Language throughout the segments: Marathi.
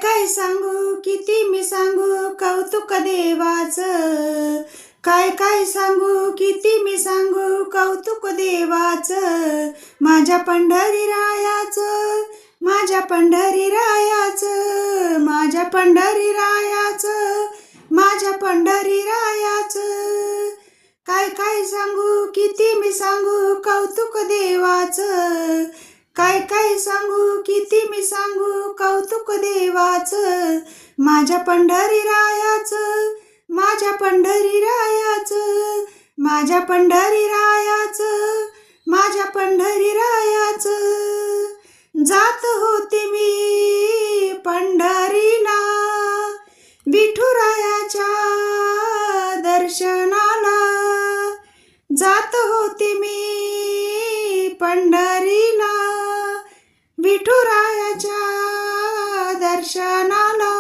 काय सांगू किती मी सांगू कौतुक देवाचं. काय सांगू किती मी सांगू कौतुक देवाचं. माझ्या पंढरीरायाचं, माझ्या पंढरीरायाचं, माझ्या पंढरीरायाचं, माझ्या पंढरीरायाचं. काय सांगू किती मी सांगू कौतुक देवाचं. काय सांगू किती मी सांगू कौतुक देवाचं. माझ्या पंढरीरायाचं, माझ्या पंढरीरायाचं, माझ्या पंढरीरायाचं, माझ्या पंढरीरायाचं. जात होते मी पंढरीला विठुरायाच्या दर्शनाला. जात होते मी पंढरीला विठुरायाच्या दर्शनाला.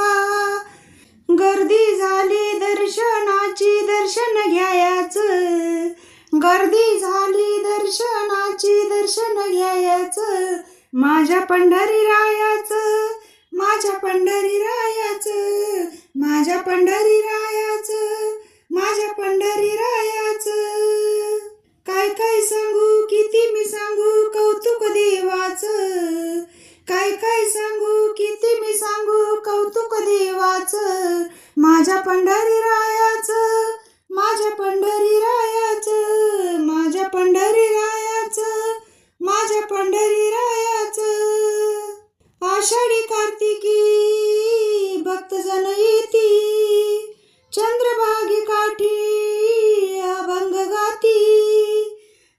गर्दी झाली दर्शनाची, दर्शन घ्यायचं. गर्दी झाली दर्शनाची, दर्शन घ्यायचं. माझ्या पंढरीरायाचं, माझ्या पंढरीरायाचं, माझ्या पंढरीरायाचं, माझ्या पंढरीरायाचं. काय सांगू किती मी सांगू कौतुक देवाचं. काय सांगू किती मी सांगू कौतुक देवाचं. माझ्या पंढरीरायाचं, माझ्या पंढरीरायाचं, माझ्या पंढरीरायाचं, माझ्या पंढरीरायाचं. आषाढी कार्तिकी भक्तजन येती, चंद्रभागी काठी अभंग गाती.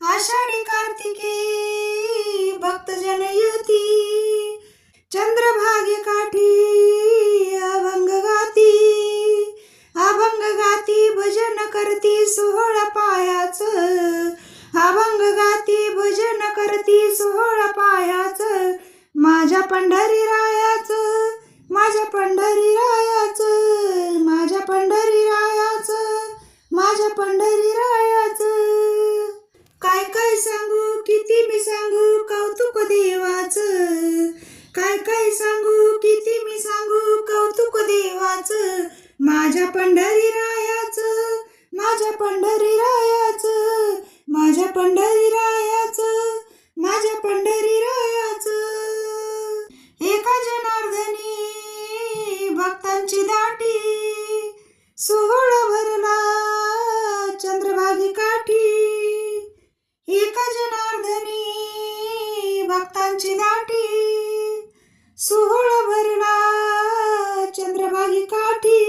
आषाढी कार्तिकी भक्तजन येती, चंद्रभागी काठी अभंग गाती. अभंग गाती भजन करती सोहळा पायाचं. अभंग गाती भजन करती सोहळा पायाचं. माझ्या पंढरीरायाचं, माझ्या पंढरीरायाचं, माझ्या पंढरीरायाचं, माझ्या पंढरीरायाचं. काय सांगू किती मी सांगू कौतुक देवाचं. काय सांगू किती मी सांगू कौतुक देवाचं. माझ्या पंढरीरायाचं, माझ्या पंढरीरायाचं, माझ्या पंढरीरायाचं, माझ्या पंढरीरायाचं. एका जनार्दनी भक्तांची दाटी, सोहळा भरला चंद्रभागी काठी. एका जनार्दनी भक्तांची दाटी, सोहळा भरला चंद्रभागी काठी.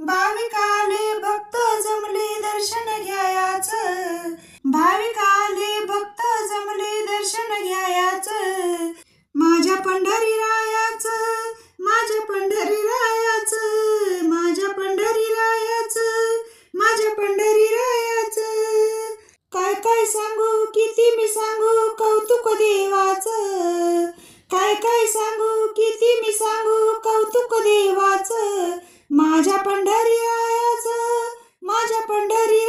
भाविक आले भक्त जमले दर्शन घ्यायचं. भाविक आले भक्त जमले दर्शन घ्यायचं. माझ्या पंढरीरायाचं, माझ्या पंढरीरायाचं, माझ्या पंढरीरायाचं, माझ्या पंढरीरायाचं. काय सांगू किती मी सांगू कौतुक देवाचं. काय सांगू किती मी सांगू कौतुक देवाचं. माझ्या पंढरीरायाचं, माझ्या पंढरी